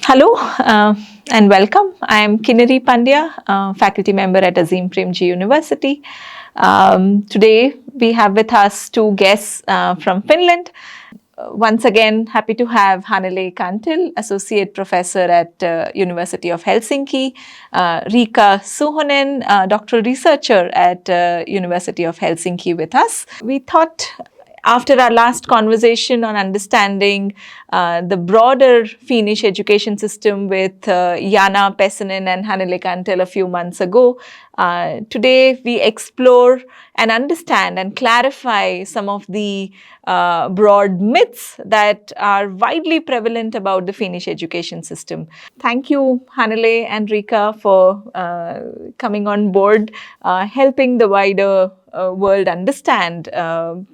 Hello and welcome. I am Kinnari Pandya, faculty member at Azim Premji University. Today we have with us two guests from Finland. Once again, happy to have Hannele Cantell, Associate Professor at University of Helsinki, Riikka Suhonen, Doctoral Researcher at University of Helsinki with us. We thought after our last conversation on understanding the broader Finnish education system with Jana Pessonen and Hannele Cantell a few months ago, today we explore and understand and clarify some of the broad myths that are widely prevalent about the Finnish education system. Thank you, Hannele and Riikka, for coming on board, helping the wider world understand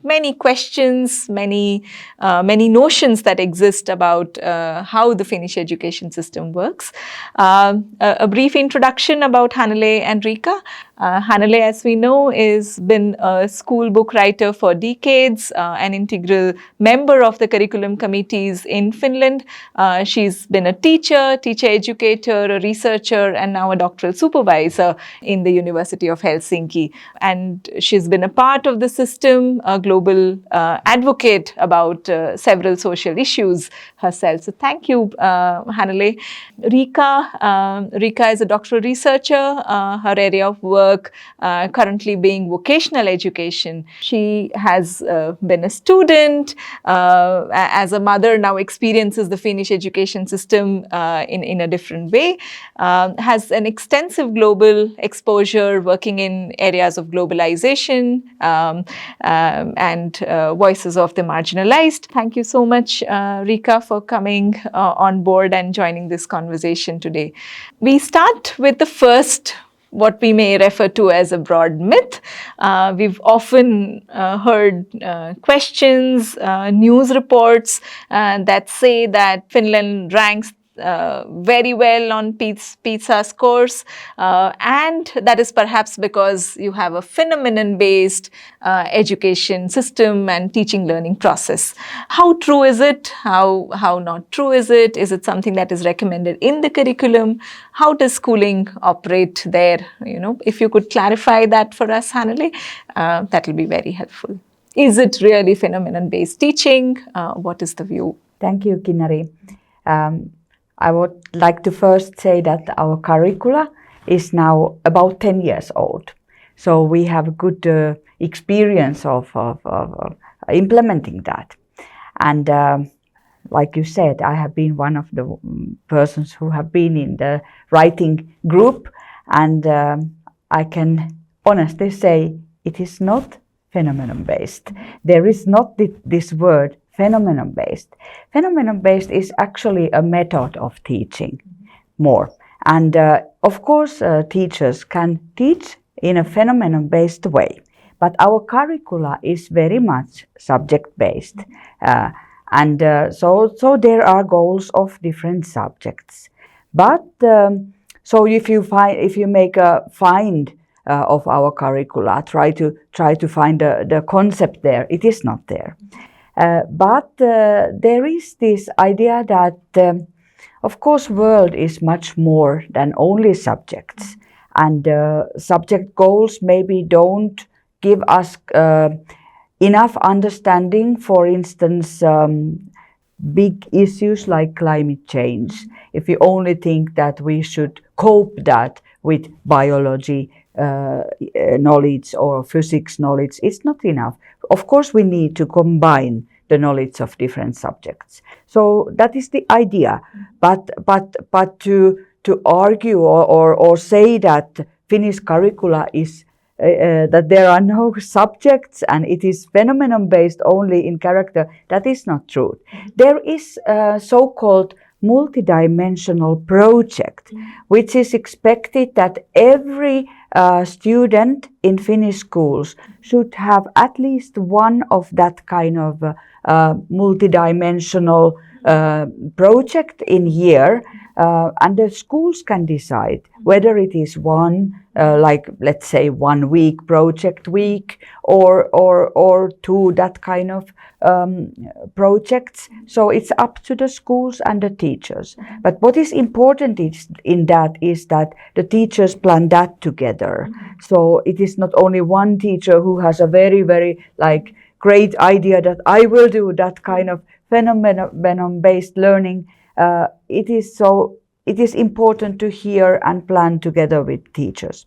many questions, many notions that exist about how the Finnish education system works. A brief introduction about Hannele and Riikka. Hannele, as we know, has been a school book writer for decades, an integral member of the curriculum committees in Finland. She's been a teacher educator, a researcher, and now a doctoral supervisor in the University of Helsinki. And she's been a part of the system, a global advocate about several social issues herself. So thank you, Hannele. Riikka is a doctoral researcher. Her area of work currently being vocational education. She has been a student, as a mother now experiences the Finnish education system in a different way, has an extensive global exposure working in areas of globalization and voices of the marginalized. Thank you so much, Riikka, for coming on board and joining this conversation today. We start with the first, what we may refer to as a broad myth. We've often heard questions, news reports that say that Finland ranks very well on PISA scores, and that is perhaps because you have a phenomenon-based education system and teaching learning process. How true is it? How not true is it? Is it something that is recommended in the curriculum? How does schooling operate there? If you could clarify that for us, Hannele, that will be very helpful. Is it really phenomenon-based teaching? What is the view? Thank you, Kinnari. I would like to first say that our curricula is now about 10 years old. So we have good experience of implementing that. And like you said, I have been one of the persons who have been in the writing group. And I can honestly say it is not phenomenon-based. There is not this word phenomenon-based. Phenomenon-based is actually a method of teaching more. And of course, teachers can teach in a phenomenon-based way. But our curricula is very much subject-based. So there are goals of different subjects. But so if you make a find of our curricula, try to find the concept there, it is not there. But there is this idea that, of course, world is much more than only subjects. And subject goals maybe don't give us enough understanding, for instance, big issues like climate change. If you only think that we should cope that with biology knowledge or physics knowledge, it's not enough. Of course, we need to combine the knowledge of different subjects. So that is the idea. But to argue or say that Finnish curricula is that there are no subjects and it is phenomenon-based only in character, that is not true. There is a so-called multidimensional project, which is expected that every student in Finnish schools should have at least one of that kind of multidimensional project in year and the schools can decide whether it is one, like let's say 1 week project week, or 2 that kind of projects. So it's up to the schools and the teachers. But what is important in that is that the teachers plan that together. So it is not only one teacher who has a very, very like great idea that I will do that kind of phenomenon-based learning. It is important to hear and plan together with teachers.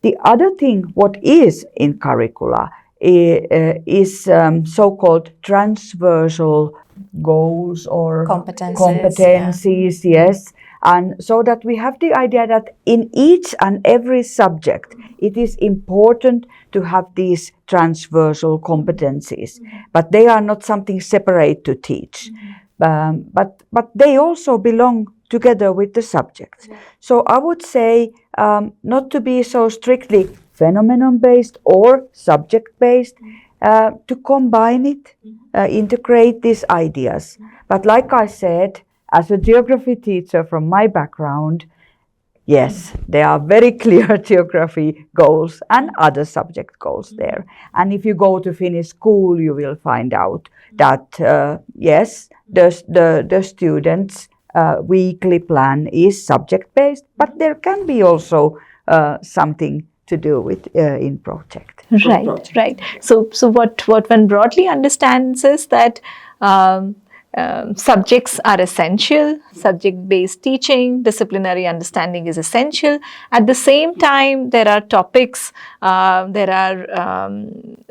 The other thing, what is in curricula, is so-called transversal goals or competencies, yes. And so that we have the idea that in each and every subject, it is important to have these transversal competencies, but they are not something separate to teach. But they also belong together with the subjects. So I would say not to be so strictly phenomenon-based or subject-based, to combine it, integrate these ideas. But like I said, as a geography teacher from my background, yes, there are very clear geography goals and other subject goals there. And if you go to Finnish school, you will find out that, yes, the students' weekly plan is subject-based, but there can be also something to do with in project. Right. So what one broadly understands is that subjects are essential, subject-based teaching, disciplinary understanding is essential. At the same time, there are topics, there are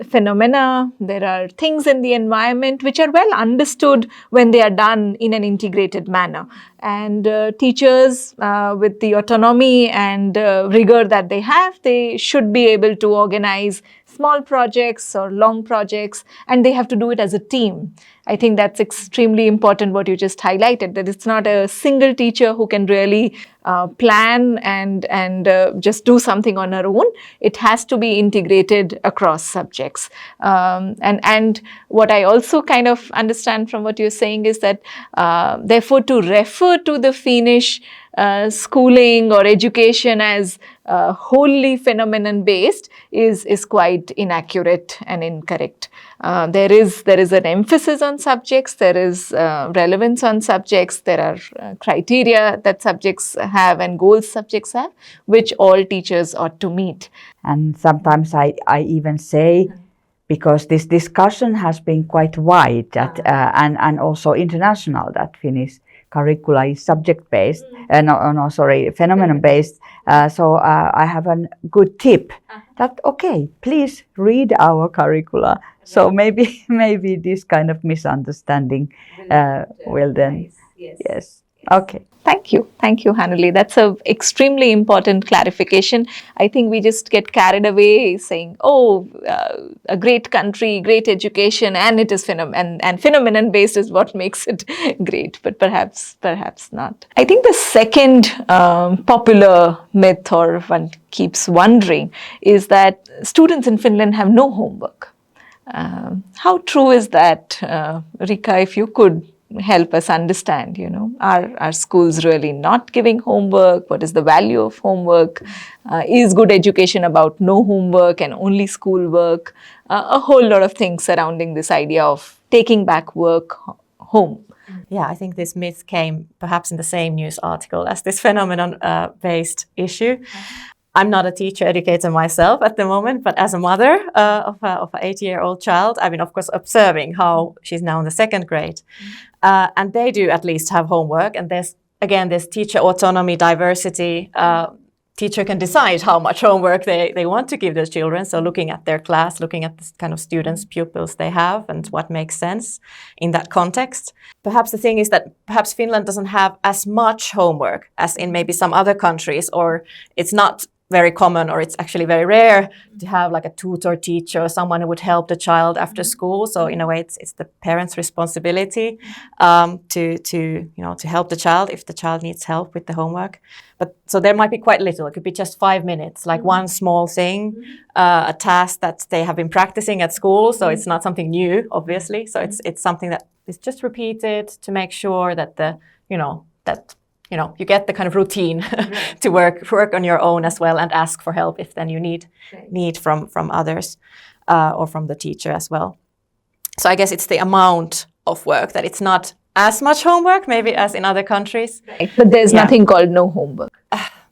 phenomena, there are things in the environment which are well understood when they are done in an integrated manner. And teachers, with the autonomy and rigor that they have, they should be able to organize small projects or long projects, and they have to do it as a team. I think that's extremely important what you just highlighted, that it's not a single teacher who can really plan and just do something on her own. It has to be integrated across subjects. And what I also kind of understand from what you're saying is that therefore to refer to the Finnish schooling or education as wholly phenomenon based is quite inaccurate and incorrect. There is an emphasis on subjects, there is relevance on subjects, there are criteria that subjects have and goals subjects have, which all teachers ought to meet. And sometimes I even say, because this discussion has been quite wide that, and also international, that Finnish curricula is subject-based, phenomenon-based. So I have a good tip that, okay, please read our curricula. So maybe this kind of misunderstanding will then, yes. Okay. Thank you, Hannele. That's an extremely important clarification. I think we just get carried away saying, a great country, great education, and it is phenomenon-based is what makes it great, but perhaps not. I think the second popular myth, or one keeps wondering, is that students in Finland have no homework. How true is that, Riikka, if you could help us understand, are schools really not giving homework? What is the value of homework? Is good education about no homework and only schoolwork? A whole lot of things surrounding this idea of taking back work home. Yeah, I think this myth came perhaps in the same news article as this phenomenon-based issue. I'm not a teacher educator myself at the moment, but as a mother of an 8-year-old child, I've been, of course, observing how she's now in the 2nd grade. And they do at least have homework. And there's teacher autonomy, diversity. Teacher can decide how much homework they want to give their children. So looking at their class, looking at the kind of students, pupils they have and what makes sense in that context. Perhaps the thing is that perhaps Finland doesn't have as much homework as in maybe some other countries, or it's not very common, or it's actually very rare to have like a tutor teacher or someone who would help the child after school. So in a way, it's the parent's responsibility to help the child if the child needs help with the homework. But so there might be quite little. It could be just 5 minutes, like one small thing, a task that they have been practicing at school. So it's not something new, obviously. So it's something that is just repeated to make sure that that you get the kind of routine to work on your own as well, and ask for help if then you need from others or from the teacher as well. So I guess it's the amount of work, that it's not as much homework maybe as in other countries. Right. But there's nothing called no homework.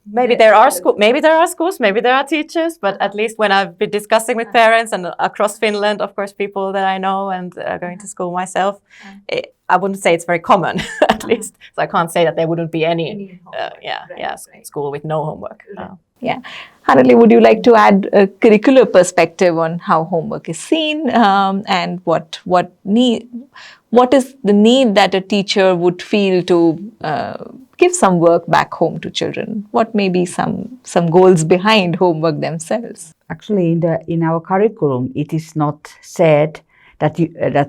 Maybe there are schools, maybe there are teachers, but at least when I've been discussing with parents and across Finland, of course, people that I know and going to school myself, I wouldn't say it's very common, at least. So I can't say that there wouldn't be any school with no homework. Yeah. Hannele, would you like to add a curricular perspective on how homework is seen, and what is the need that a teacher would feel to give some work back home to children? What may be some goals behind homework themselves? Actually, in our curriculum, it is not said that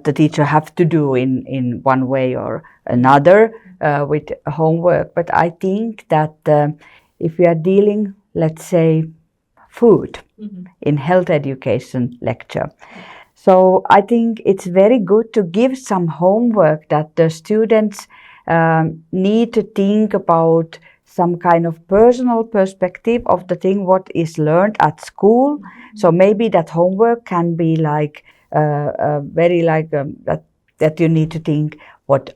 the teacher have to do in one way or another with homework. But I think that if we are dealing, let's say, food in health education lecture, so I think it's very good to give some homework that the students need to think about some kind of personal perspective of the thing what is learned at school. So maybe that homework can be like very like that you need to think what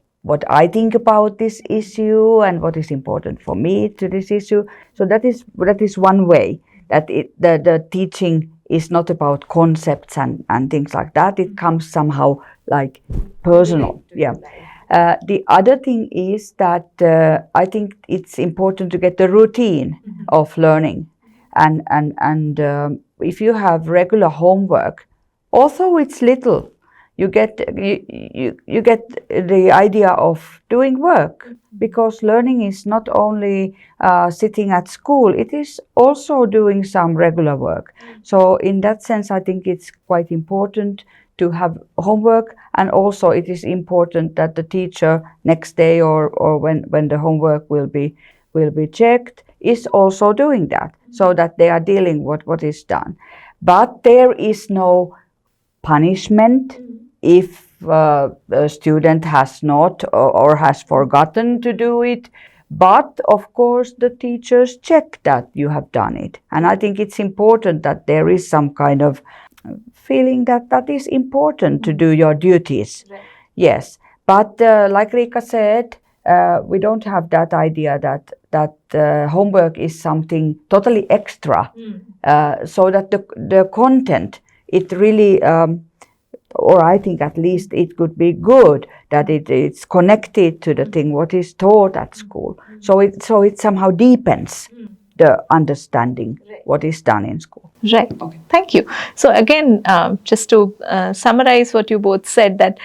I think about this issue and what is important for me to this issue. So that is one way that the teaching is not about concepts and things like that. It comes somehow like personal. Yeah. The other thing is that I think it's important to get the routine of learning, and if you have regular homework, although it's little, you get the idea of doing work, because learning is not only sitting at school, it is also doing some regular work. So in that sense, I think it's quite important to have homework, and also it is important that the teacher next day or when the homework will be checked is also doing that, so that they are dealing with what is done. But there is no punishment if a student has not or has forgotten to do it. But of course the teachers check that you have done it, and I think it's important that there is some kind of feeling that is important to do your duties. Right. Yes, but like Riikka said, we don't have that idea that homework is something totally extra, so that the content, it really, or I think at least it could be good that it's connected to the thing what is taught at school. So it somehow deepens the understanding what is done in school. Right. Okay. Thank you. So again, just to summarize what you both said, that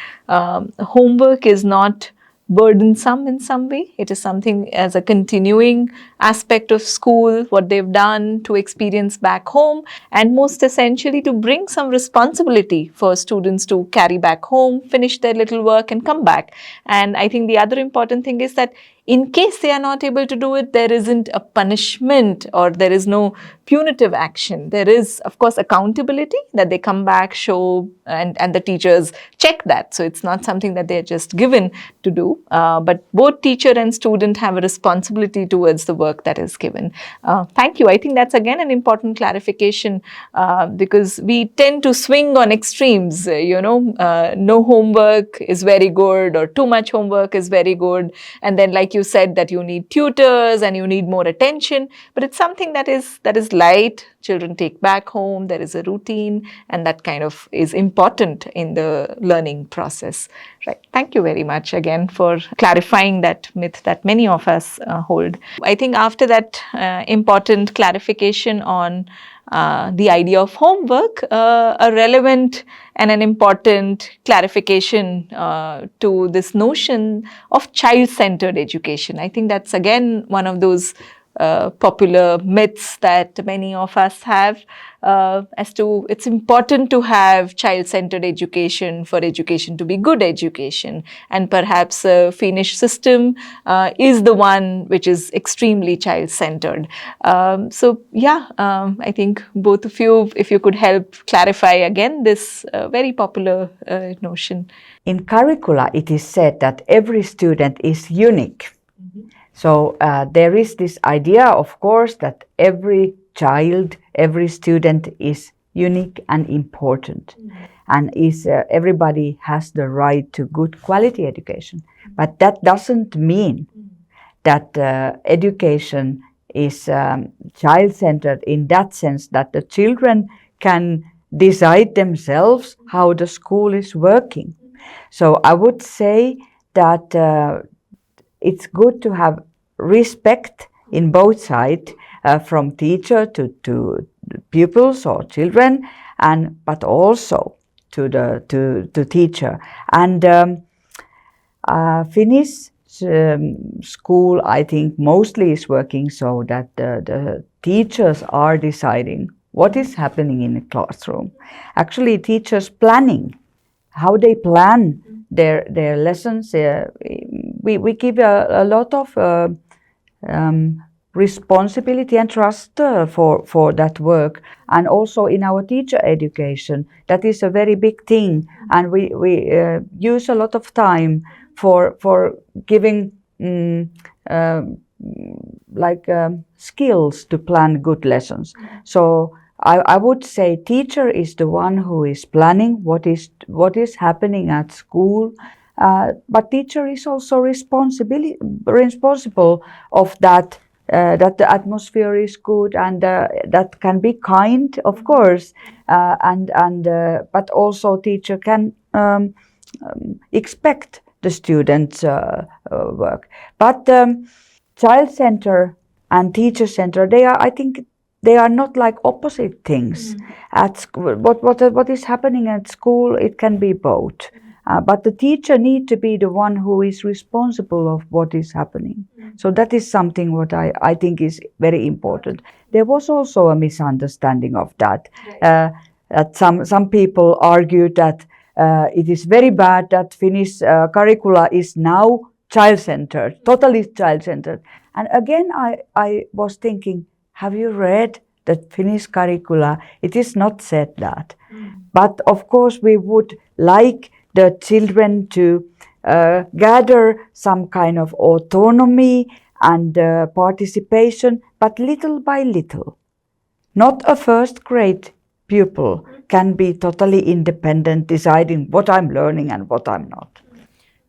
homework is not burdensome in some way. It is something as a continuing aspect of school, what they've done to experience back home, and most essentially to bring some responsibility for students to carry back home, finish their little work and come back. And I think the other important thing is that in case they are not able to do it, there isn't a punishment or there is no punitive action. There is, of course, accountability, that they come back, show, and the teachers check that. So it's not something that they're just given to do. But both teacher and student have a responsibility towards the work that is given. Thank you. I think that's again an important clarification, because we tend to swing on extremes. No homework is very good, or too much homework is very good. And then, like you said, that you need tutors and you need more attention, but it's something that is light. Children take back home, there is a routine, and that kind of is important in the learning process. Right. Thank you very much again for clarifying that myth that many of us hold. I think after that important clarification on the idea of homework, a relevant and an important clarification to this notion of child-centered education. I think that's again one of those popular myths that many of us have, as to it's important to have child-centered education for education to be good education, and perhaps a Finnish system is the one which is extremely child-centered. I think both of you, if you could help clarify again this very popular notion. In curricula, it is said that every student is unique. So there is this idea, of course, that every child, every student is unique and important, and everybody has the right to good quality education. But that doesn't mean that education is child-centered in that sense that the children can decide themselves how the school is working. So I would say that it's good to have respect in both sides, from teacher to pupils or children, but also to teacher. And Finnish school, I think, mostly is working so that the teachers are deciding what is happening in the classroom. Actually, teachers planning how they plan their lessons. We give a lot of responsibility and trust for that work, and also in our teacher education, that is a very big thing, and we use a lot of time for giving skills to plan good lessons. So I would say teacher is the one who is planning what is happening at school, but teacher is also responsible of that the atmosphere is good, and that can be kind, of course, but also teacher can expect the students' work. But child center and teacher center, I think they are not like opposite things. At school, what is happening at school, it can be both. But the teacher need to be the one who is responsible of what is happening. So that is something what I think is very important. There was also a misunderstanding of that. That some people argued that it is very bad that Finnish curricula is now child-centered, totally child-centered. And again, I was thinking, have you read the Finnish curricula? It is not said that. But of course, we would like the children to gather some kind of autonomy and participation, but little by little. Not a first grade pupil can be totally independent, deciding what I'm learning and what I'm not.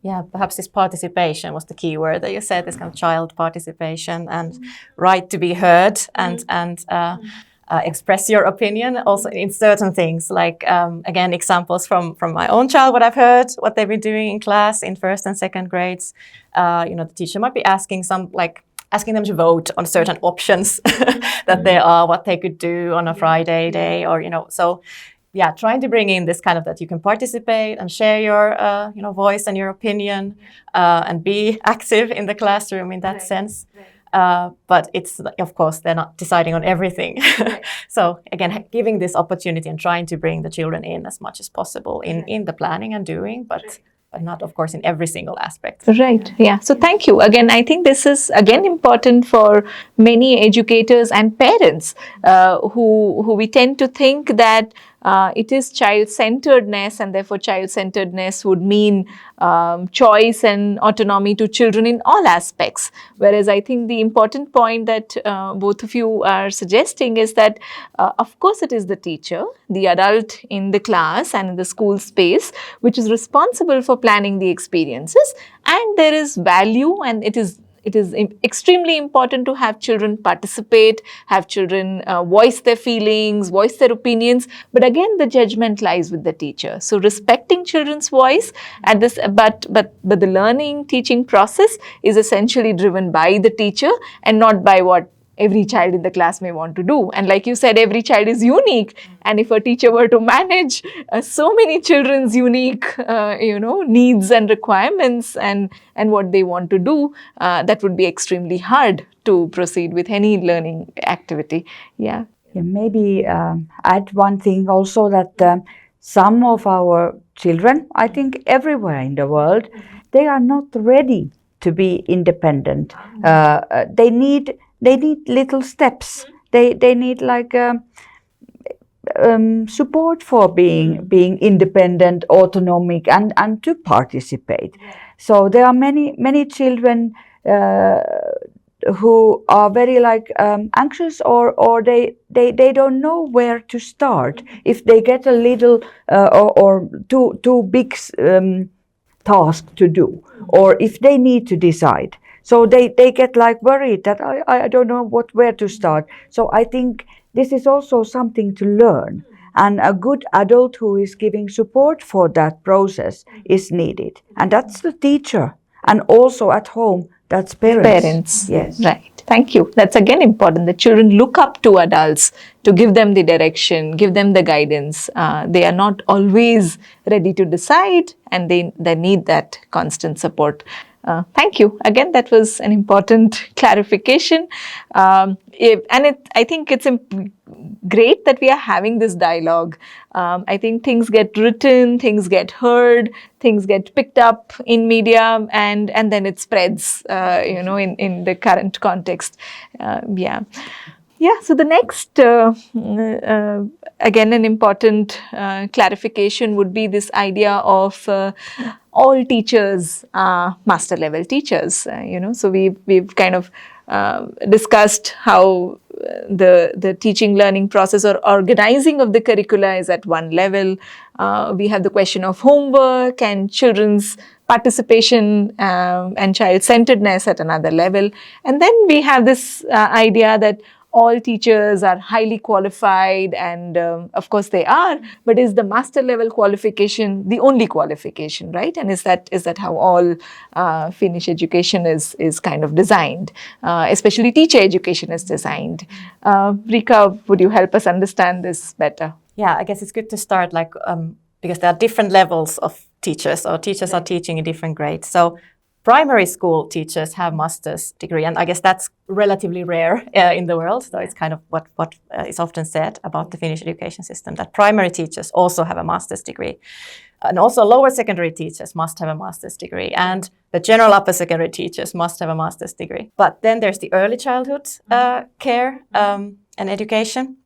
Yeah, perhaps this participation was the key word that you said, this kind of child participation and right to be heard and express your opinion also in certain things, like again, examples from my own child, what I've heard, what they've been doing in class in first and second grades. The teacher might be asking them to vote on certain options that there are, what they could do on a Friday day, or so yeah, trying to bring in this kind of that you can participate and share your voice and your opinion and be active in the classroom in that sense. But it's, of course, they're not deciding on everything. So again, giving this opportunity and trying to bring the children in as much as possible in the planning and doing, but not, of course, in every single aspect. Right. Yeah. So thank you. Again, I think this is again important for many educators and parents who we tend to think that it is child-centeredness, and therefore child-centeredness would mean choice and autonomy to children in all aspects. Whereas I think the important point that both of you are suggesting is that, of course, it is the teacher, the adult in the class and in the school space, which is responsible for planning the experiences, and there is value, and it is extremely important to have children participate, have children voice their feelings, voice their opinions. But again, the judgment lies with the teacher. So respecting children's voice at this, but the learning, teaching process is essentially driven by the teacher and not by what every child in the class may want to do. And like you said, every child is unique. And if a teacher were to manage so many children's unique, needs and requirements and what they want to do, that would be extremely hard to proceed with any learning activity. Yeah. Maybe add one thing also, that some of our children, I think everywhere in the world, they are not ready to be independent. They need little steps. They need like support for being independent, autonomic, and to participate. So there are many children who are very like anxious, or they don't know where to start if they get a little or too big task to do, or if they need to decide. So they get like worried that I don't know where to start. So I think this is also something to learn, and a good adult who is giving support for that process is needed, and that's the teacher, and also at home that's parents. Yes. Right. Thank you. That's again important. The children look up to adults to give them the direction, give them the guidance. They are not always ready to decide, and they need that constant support. Thank you. Again, that was an important clarification. I think it's great that we are having this dialogue. I think things get written, things get heard, things get picked up in media, and then it spreads, in the current context. So the next, again, an important clarification would be this idea of all teachers are master level teachers. So we've kind of discussed how the teaching learning process or organizing of the curricula is at one level. We have the question of homework and children's participation and child-centeredness at another level. And then we have this idea that all teachers are highly qualified, and of course they are, but is the master level qualification the only qualification, right? And is that how all Finnish education is kind of designed, especially teacher education is designed? Riikka, would you help us understand this better? Yeah, I guess it's good to start because there are different levels of teachers, or teachers are teaching in different grades. So primary school teachers have master's degree, and I guess that's relatively rare in the world. So it's kind of what is often said about the Finnish education system, that primary teachers also have a master's degree. And also lower secondary teachers must have a master's degree, and the general upper secondary teachers must have a master's degree. But then there's the early childhood care and education.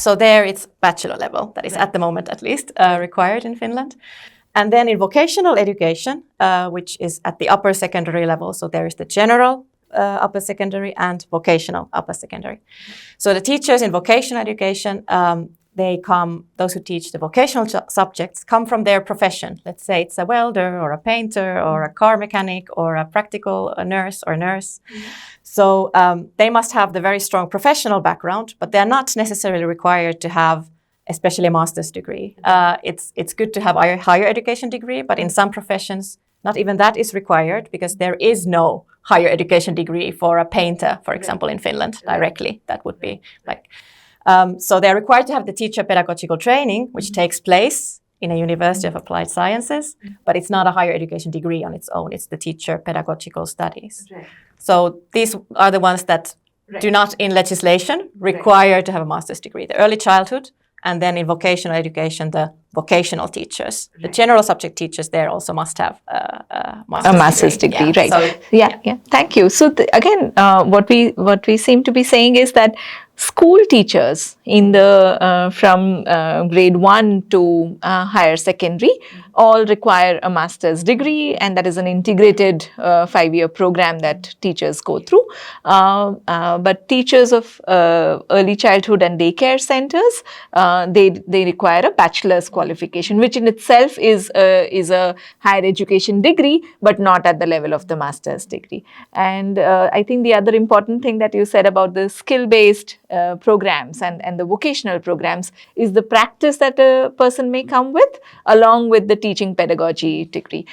So there it's bachelor level, that is at the moment at least required in Finland. And then in vocational education, which is at the upper secondary level, so there is the general upper secondary and vocational upper secondary. So the teachers in vocational education, those who teach the vocational subjects come from their profession. Let's say it's a welder or a painter or a car mechanic or a practical nurse or nurse. So they must have the very strong professional background, but they're not necessarily required to have especially a master's degree. It's good to have a higher education degree, but in some professions, not even that is required, because there is no higher education degree for a painter, for example, in Finland directly. That would be like, so they're required to have the teacher pedagogical training, which takes place in a University of Applied Sciences, but it's not a higher education degree on its own. It's the teacher pedagogical studies. So these are the ones that do not in legislation require to have a master's degree. The early childhood, and then in vocational education, the vocational teachers, the general subject teachers, there also must have a master's degree. Right? So, Thank you. So again, what we seem to be saying is that school teachers in the from grade 1 to higher secondary all require a master's degree, and that is an integrated 5-year program that teachers go through. But teachers of early childhood and daycare centers, they require a bachelor's qualification, which in itself is a higher education degree, but not at the level of the master's degree. And I think the other important thing that you said about the skill-based programs and the vocational programs is the practice that a person may come with, along with the teaching pedagogy degree.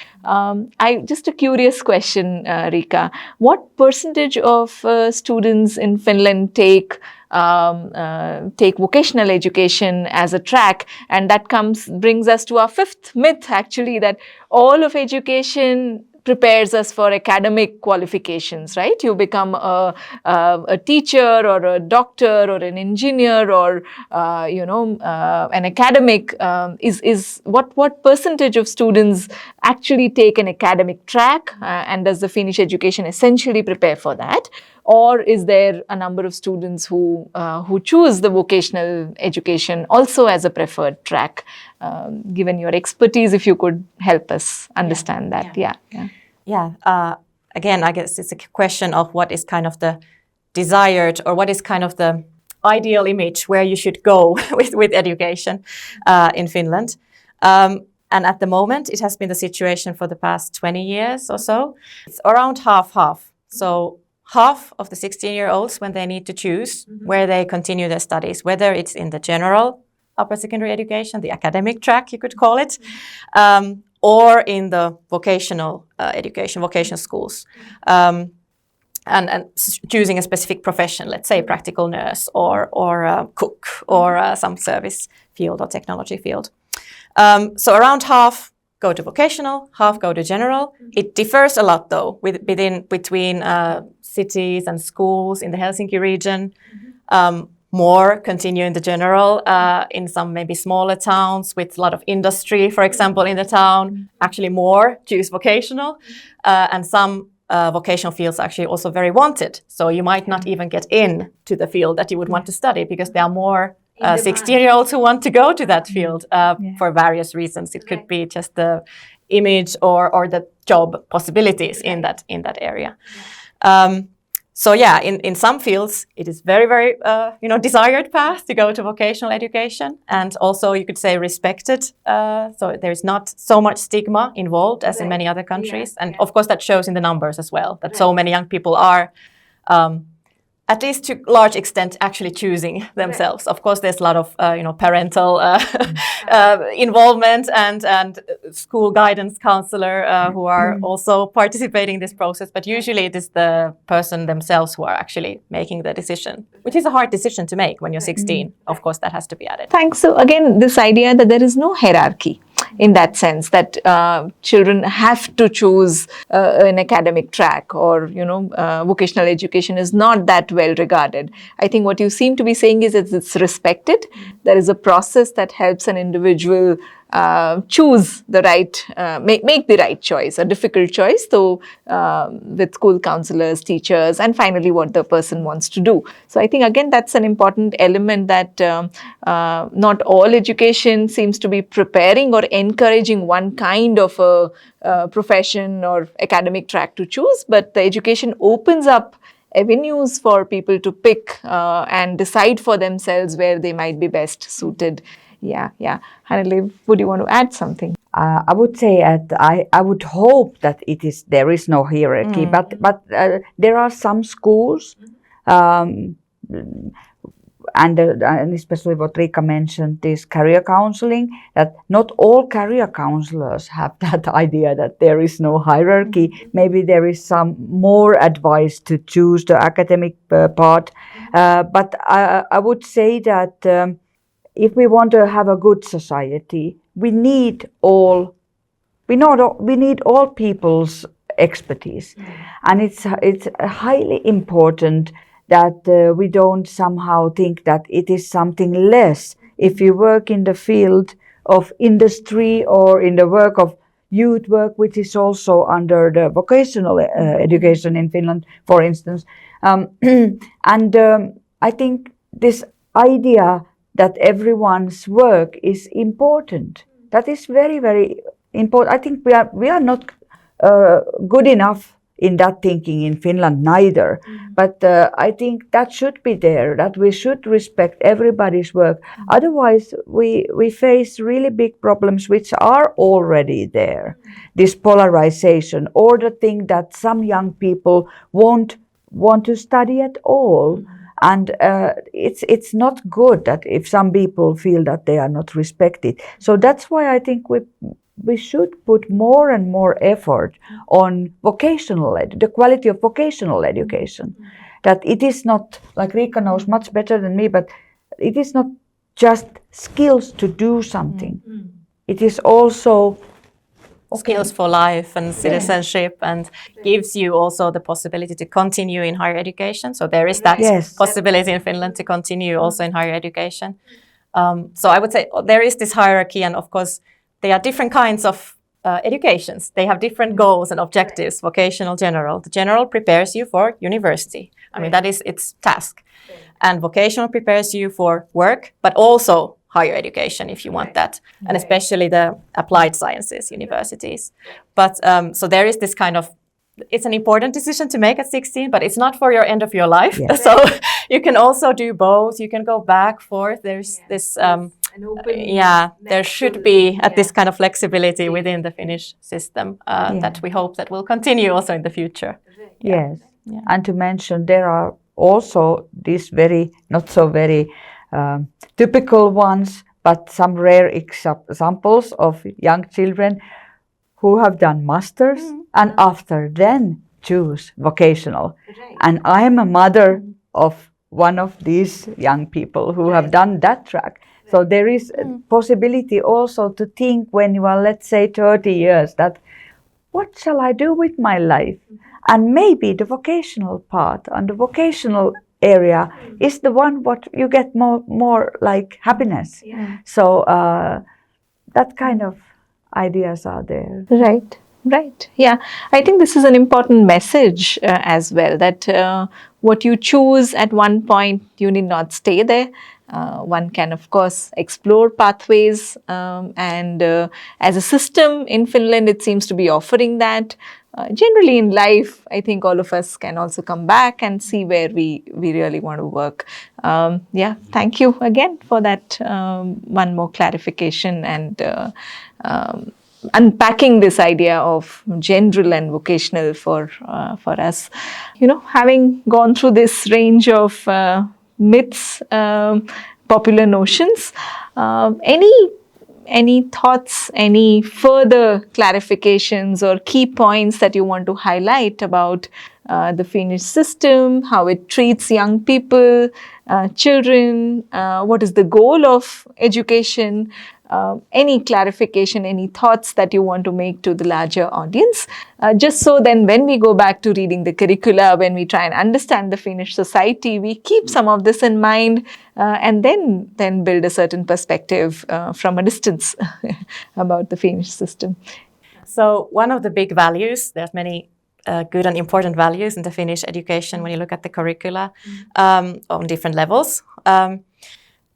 Just a curious question, Riikka. What percentage of students in Finland take vocational education as a track? And that brings us to our fifth myth, actually, that all of education prepares us for academic qualifications, right? You become a teacher or a doctor or an engineer or an academic. Is what percentage of students actually take an academic track, and does the Finnish education essentially prepare for that? Or is there a number of students who choose the vocational education also as a preferred track? Given your expertise, if you could help us understand that. again, I guess it's a question of what is kind of the desired, or what is kind of the ideal image where you should go with education in Finland. And at the moment, it has been the situation for the past 20 years or so. It's around half-half. So half of the 16-year-olds, when they need to choose where they continue their studies, whether it's in the general upper secondary education, the academic track, you could call it, or in the vocational education, vocational schools, and choosing a specific profession, let's say practical nurse or cook or some service field or technology field. So around half go to vocational, half go to general. It differs a lot though between cities and schools in the Helsinki region. More continue in the general, in some maybe smaller towns with a lot of industry, for example, in the town. Actually more choose vocational, and some vocational fields are actually also very wanted. So you might not even get in to the field that you would want to study because there are more 16-year-olds who want to go to that field for various reasons. It could be just the image or the job possibilities in that area. So yeah, in some fields, it is very, very, desired path to go to vocational education, and also you could say respected. So there is not so much stigma involved as in many other countries. And of course that shows in the numbers as well, that so many young people are, at least to a large extent, actually choosing themselves. Of course, there's a lot of parental involvement and school guidance counselor who are also participating in this process. But usually it is the person themselves who are actually making the decision, which is a hard decision to make when you're 16. Of course, that has to be added. Thanks. So again, this idea that there is no hierarchy in that sense, that children have to choose an academic track, or vocational education is not that well regarded. I think what you seem to be saying is that it's respected. There is a process that helps an individual choose the right, make the right choice, a difficult choice, though with school counselors, teachers, and finally what the person wants to do. So I think again that's an important element, that not all education seems to be preparing or encouraging one kind of a profession or academic track to choose, but the education opens up avenues for people to pick and decide for themselves where they might be best suited. Yeah. Hannele, would you want to add something? I would say I would hope that there is no hierarchy, but there are some schools, and especially what Riikka mentioned, this career counseling, that not all career counselors have that idea that there is no hierarchy. Maybe there is some more advice to choose the academic part, but I would say that if we want to have a good society, we need all people's expertise, and it's highly important that we don't somehow think that it is something less if you work in the field of industry or in the work of youth work, which is also under the vocational education in Finland, for instance. I think this idea that everyone's work is important, that is very, very important. I think we are not good enough in that thinking in Finland neither, but I think that should be there, that we should respect everybody's work. Otherwise we face really big problems which are already there. This polarization, or the thing that some young people won't want to study at all. And it's not good that if some people feel that they are not respected. So that's why I think we should put more and more effort on the quality of vocational education. That it is not, like Riikka knows much better than me, but it is not just skills to do something. It is also skills for life and citizenship, and gives you also the possibility to continue in higher education. So there is that possibility in Finland to continue also in higher education. So I would say there is this hierarchy, and of course there are different kinds of educations. They have different goals and objectives, vocational, general. The general prepares you for university. I mean, that is its task. And vocational prepares you for work, but also higher education if you want that, and especially the applied sciences universities. But so there is this kind of it's an important decision to make at 16, but it's not for your end of your life. Yes. So you can also do both. You can go back, forth. There's this, there should be this kind of flexibility within the Finnish system that we hope that will continue also in the future. Yes. Yeah. And to mention, there are also these not so very typical ones, but some rare examples of young children who have done masters and after then choose vocational. Right. And I am a mother of one of these young people who have done that track. So there is a possibility also to think when you are, let's say, 30 years, that what shall I do with my life? And maybe the vocational part and the vocational area is the one what you get more like happiness. Yeah. So that kind of ideas are there. Right. Yeah. I think this is an important message as well, that what you choose at one point, you need not stay there. One can, of course, explore pathways, and as a system in Finland, it seems to be offering that. Generally in life, I think all of us can also come back and see where we really want to work. Thank you again for that one more clarification and unpacking this idea of general and vocational for us. Having gone through this range of myths, popular notions, any thoughts, any further clarifications or key points that you want to highlight about the Finnish system, how it treats young people, children, what is the goal of education? Any clarification, any thoughts that you want to make to the larger audience, just so then when we go back to reading the curricula, when we try and understand the Finnish society, we keep some of this in mind and then build a certain perspective from a distance about the Finnish system. So one of the big values, there's many good and important values in the Finnish education when you look at the curricula on different levels,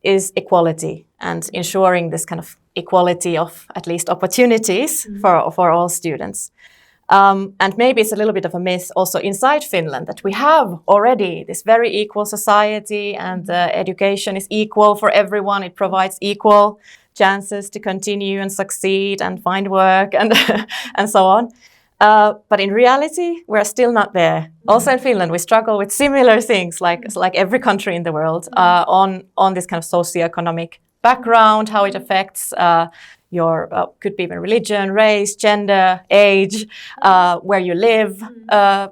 is equality and ensuring this kind of equality of at least opportunities for all students. And maybe it's a little bit of a myth also inside Finland that we have already this very equal society and education is equal for everyone. It provides equal chances to continue and succeed and find work and, and so on. But in reality, we're still not there. Also in Finland, we struggle with similar things, like every country in the world, on this kind of socioeconomic background, how it affects your could be even religion, race, gender, age, where you live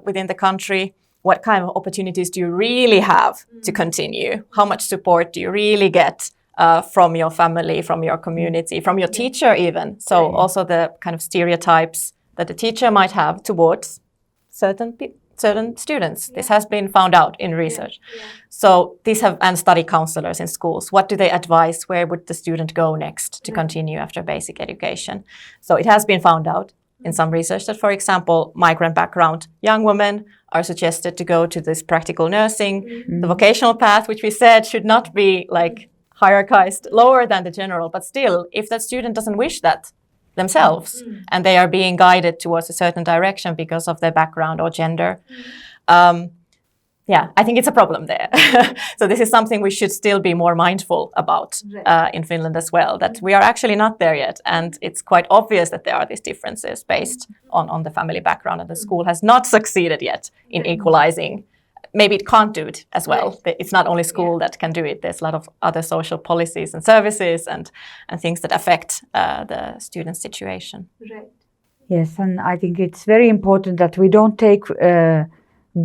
within the country. What kind of opportunities do you really have to continue? How much support do you really get from your family, from your community, from your teacher even? So also the kind of stereotypes that the teacher might have towards certain students. This has been found out in research. So these have, and study counselors in schools, what do they advise? Where would the student go next to continue after basic education? So it has been found out in some research that, for example, migrant background young women are suggested to go to this practical nursing, the vocational path, which we said should not be like hierarchized lower than the general, but still, if that student doesn't wish that themselves and they are being guided towards a certain direction because of their background or gender, I think it's a problem there. So this is something we should still be more mindful about in Finland as well, that we are actually not there yet. And it's quite obvious that there are these differences based on the family background, and the school has not succeeded yet in equalizing. Maybe it can't do it as well. It's not only school that can do it. There's a lot of other social policies and services and things that affect the student's situation. Right. Yes, and I think it's very important that we don't take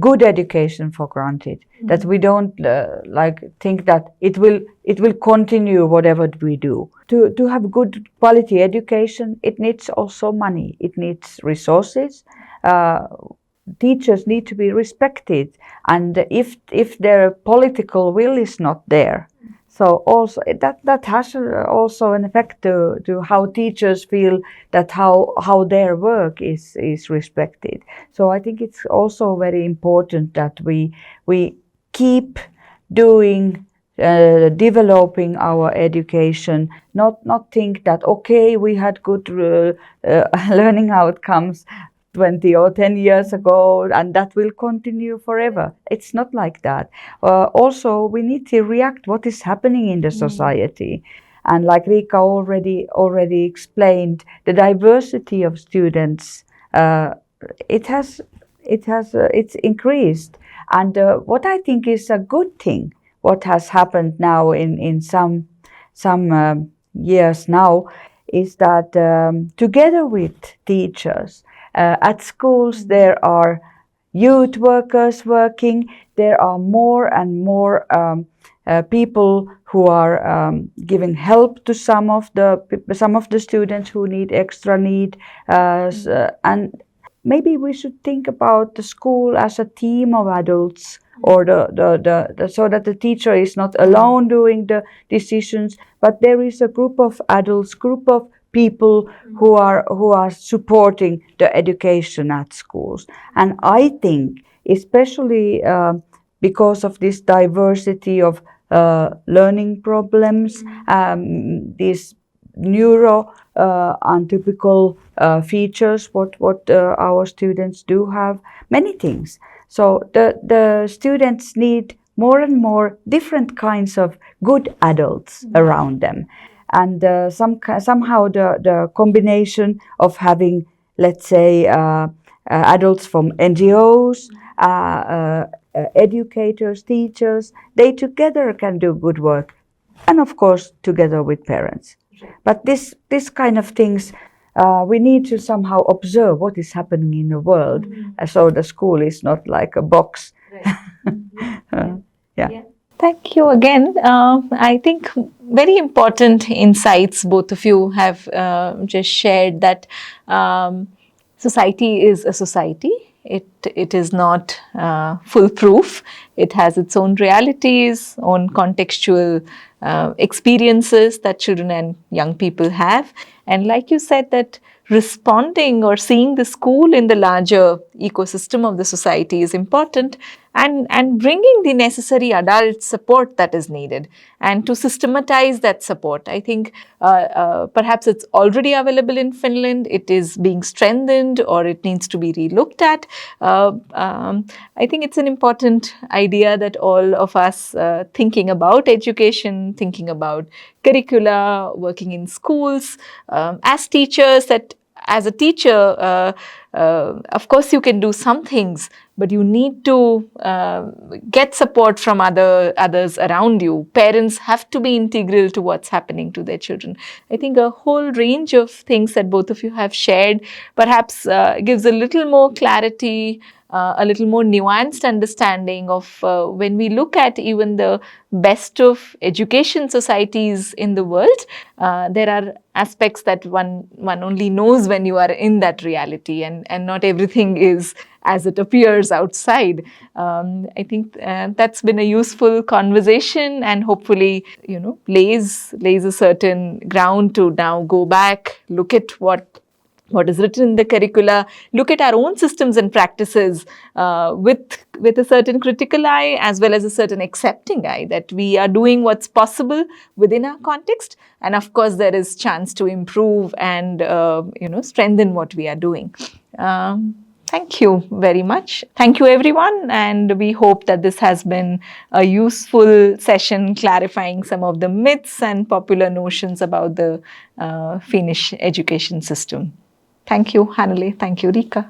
good education for granted. That we don't think that it will continue whatever we do. To have good quality education, it needs also money. It needs resources. Teachers need to be respected, and if their political will is not there, so also that has also an effect to how teachers feel that how their work is respected. So I think it's also very important that we keep doing developing our education, not think that okay, we had good learning outcomes, 20 or 10 years ago, and that will continue forever. It's not like that. Also, we need to react what is happening in the society. And like Riikka already explained, the diversity of students, it's increased. And what I think is a good thing, what has happened now in some years now, is that together with teachers at schools there are youth workers working. There are more and more people who are giving help to some of the students who need extra need, and maybe we should think about the school as a team of adults, or the so that the teacher is not alone doing the decisions, but there is a group of adults, group of people who are supporting the education at schools. And I think, especially because of this diversity of learning problems, these neuro untypical features, what our students do have, many things. So the students need more and more different kinds of good adults around them. And somehow the combination of having, let's say, adults from NGOs, educators, teachers, they together can do good work, and of course together with parents. But this kind of things, we need to somehow observe what is happening in the world, so the school is not like a box. Yeah. Thank you again. I think very important insights both of you have just shared, that society is a society. It is not foolproof. It has its own realities, own contextual experiences that children and young people have. And like you said, that responding or seeing the school in the larger ecosystem of the society is important, and bringing the necessary adult support that is needed, and to systematize that support. I think perhaps it's already available in Finland, it is being strengthened, or it needs to be relooked at. I think it's an important idea that all of us thinking about education, thinking about curricula, working in schools, as teachers, that as a teacher, of course you can do some things, but you need to get support from others around you. Parents have to be integral to what's happening to their children. I think a whole range of things that both of you have shared perhaps gives a little more clarity, a little more nuanced understanding of when we look at even the best of education societies in the world, there are aspects that one only knows when you are in that reality, and not everything is as it appears outside. I think that's been a useful conversation, and hopefully, lays a certain ground to now go back, look at what is written in the curricula, look at our own systems and practices with a certain critical eye, as well as a certain accepting eye, that we are doing what's possible within our context. And of course, there is chance to improve and strengthen what we are doing. Thank you very much. Thank you, everyone. And we hope that this has been a useful session clarifying some of the myths and popular notions about the Finnish education system. Thank you, Hannele. Thank you, Riikka.